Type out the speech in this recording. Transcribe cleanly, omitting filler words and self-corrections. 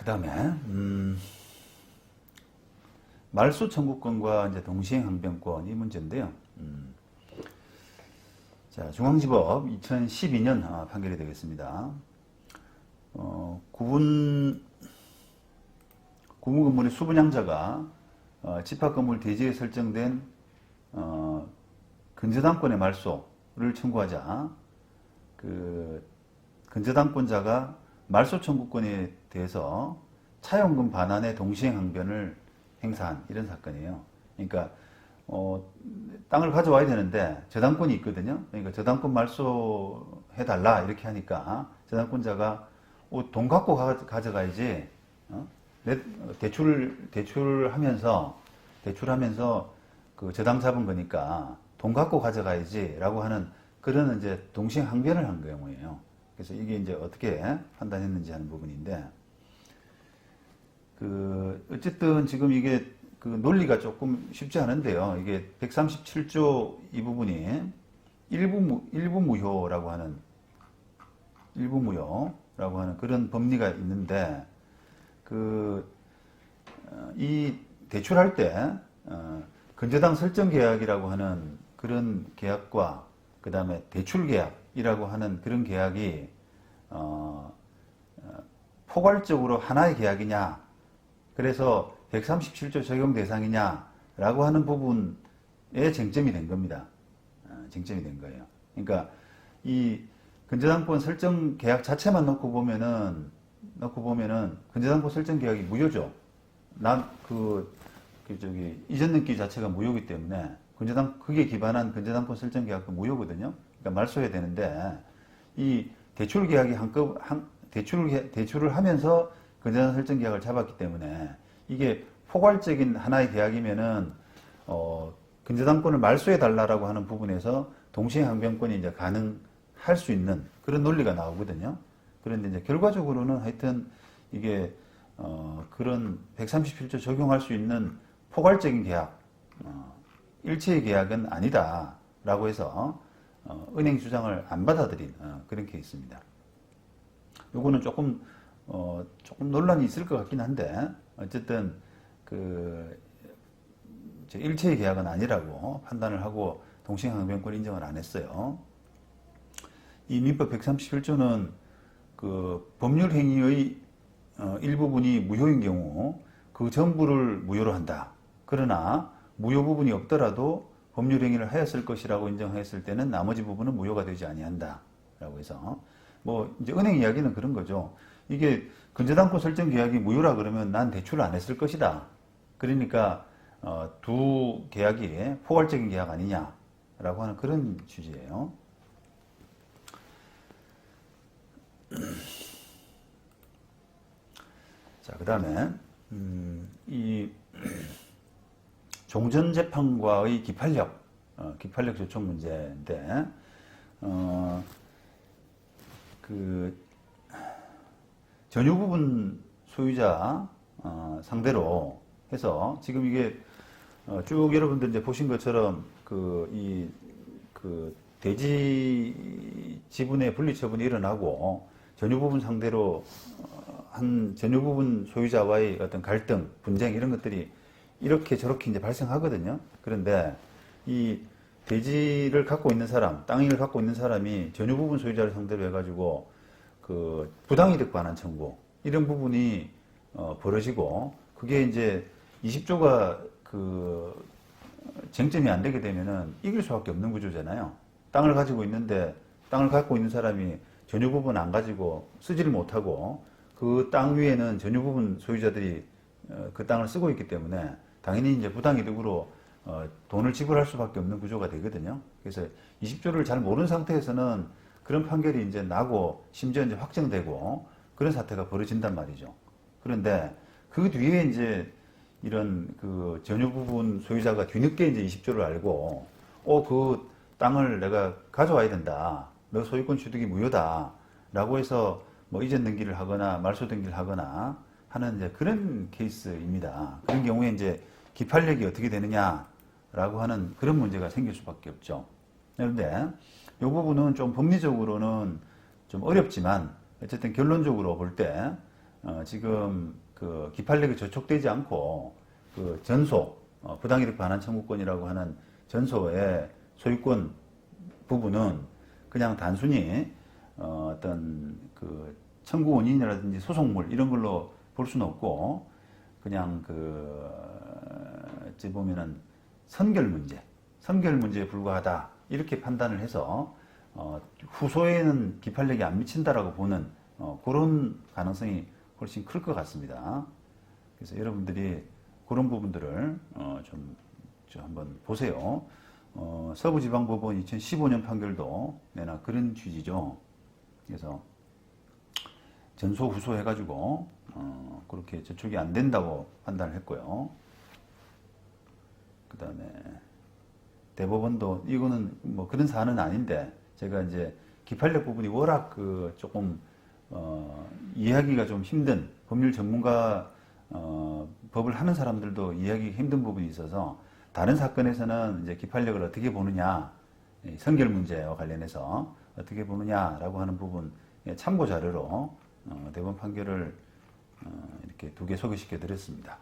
그 다음에, 말소 청구권과 이제 동시행 항변권 이 문제인데요. 자, 중앙지법 2012년 판결이 되겠습니다. 구분 건물의 수분양자가 집합건물 대지에 설정된 근저당권의 말소를 청구하자 그 근저당권자가 말소 청구권에 대해서 차용금 반환의 동시행 항변을 행사한 이런 사건이에요. 그러니까 땅을 가져와야 되는데 저당권이 있거든요. 그러니까 저당권 말소해달라 이렇게 하니까 저당권자가 돈 갖고 가져가야지. 대출하면서 그 저당 잡은 거니까 돈 갖고 가져가야지라고 하는 그런 이제 동시행 항변을 한 경우예요. 그래서 이게 이제 어떻게 판단했는지 하는 부분인데, 어쨌든 지금 이게 그 논리가 조금 쉽지 않은데요. 이게 137조 이 부분이 일부 무효라고 하는 그런 법리가 있는데, 이 대출할 때 근저당 설정 계약이라고 하는 그런 계약과 그 다음에 대출 계약이라고 하는 그런 계약이 포괄적으로 하나의 계약이냐, 그래서 137조 적용 대상이냐라고 하는 부분에 쟁점이 된 겁니다. 쟁점이 된 거예요. 그러니까 이 근저당권 설정 계약 자체만 놓고 보면은 근저당권 설정 계약이 무효죠. 이전 등기 자체가 무효이기 때문에 그게 기반한 근저당권 설정 계약도 무효거든요. 그러니까 말소해야 되는데, 이 대출 계약이 대출을 하면서 근저당 설정 계약을 잡았기 때문에 이게 포괄적인 하나의 계약이면은 근저당권을 말소해 달라라고 하는 부분에서 동시행 항변권이 이제 가능할 수 있는 그런 논리가 나오거든요. 그런데 이제 결과적으로는 하여튼 이게 그런 137조 적용할 수 있는 포괄적인 계약, 일체의 계약은 아니다라고 해서 은행 주장을 안 받아들인 그런 케이스입니다. 요거는 조금 논란이 있을 것 같긴 한데, 어쨌든 일체의 계약은 아니라고 판단을 하고 동시행 항변권 인정을 안 했어요. 이 민법 137조는 그 법률 행위의 일부분이 무효인 경우 그 전부를 무효로 한다. 그러나 무효 부분이 없더라도 법률 행위를 하였을 것이라고 인정했을 때는 나머지 부분은 무효가 되지 아니한다라고 해서, 뭐 이제 은행 이야기는 그런 거죠. 이게 근저당권 설정 계약이 무효라 그러면 난 대출을 안 했을 것이다. 그러니까 두 계약이 포괄적인 계약 아니냐라고 하는 그런 취지예요. 자, 그 다음에 이 종전재판과의 기판력 조촉 문제인데, 전유 부분 소유자 상대로 해서 지금 이게 쭉 여러분들 이제 보신 것처럼 대지 지분의 분리 처분이 일어나고 전유 부분 상대로 한 전유 부분 소유자와의 어떤 갈등, 분쟁 이런 것들이 이렇게 저렇게 이제 발생하거든요. 그런데 이 대지를 갖고 있는 사람, 땅을 갖고 있는 사람이 전유 부분 소유자를 상대로 해가지고 그 부당이득 반환 청구 이런 부분이 벌어지고, 그게 이제 20조가 그 쟁점이 안 되게 되면은 이길 수밖에 없는 구조잖아요. 땅을 가지고 있는데 땅을 갖고 있는 사람이 전유 부분 안 가지고 쓰지를 못하고 그 땅 위에는 전유 부분 소유자들이 그 땅을 쓰고 있기 때문에 당연히 이제 부당이득으로 돈을 지불할 수밖에 없는 구조가 되거든요. 그래서 20조를 잘 모르는 상태에서는 그런 판결이 이제 나고 심지어 이제 확정되고 그런 사태가 벌어진단 말이죠. 그런데 그 뒤에 이제 이런 그 전유 부분 소유자가 뒤늦게 이제 20조를 알고 그 땅을 내가 가져와야 된다. 너 소유권 취득이 무효다. 라고 해서 뭐 이전 등기를 하거나 말소 등기를 하거나 하는 이제 그런 케이스입니다. 그런 경우에 이제 기판력이 어떻게 되느냐라고 하는 그런 문제가 생길 수밖에 없죠. 그런데 이 부분은 좀 법리적으로는 좀 어렵지만 어쨌든 결론적으로 볼 때 지금 그 기판력이 저촉되지 않고 그 전소, 부당이득 반환 청구권이라고 하는 전소의 소유권 부분은 그냥 단순히 어떤 그 청구 원인이라든지 소송물 이런 걸로 볼 수는 없고 그냥 그 어찌 보면은 선결 문제에 불과하다 이렇게 판단을 해서 후소에는 기판력이 안 미친다라고 보는 그런 가능성이 훨씬 클 것 같습니다. 그래서 여러분들이 그런 부분들을 좀 한번 보세요. 서부지방법원 2015년 판결도 내나 그런 취지죠. 그래서 전소 후소 해가지고 그렇게 저촉이 안 된다고 판단을 했고요. 그 다음에 대법원도 이거는 뭐 그런 사안은 아닌데 제가 이제 기판력 부분이 워낙 그 조금 이해하기가 좀 힘든 법률 전문가 법을 하는 사람들도 이해하기 힘든 부분이 있어서 다른 사건에서는 이제 기판력을 어떻게 보느냐 선결 문제와 관련해서 어떻게 보느냐라고 하는 부분 참고 자료로 대법원 판결을 이렇게 2개 소개시켜 드렸습니다.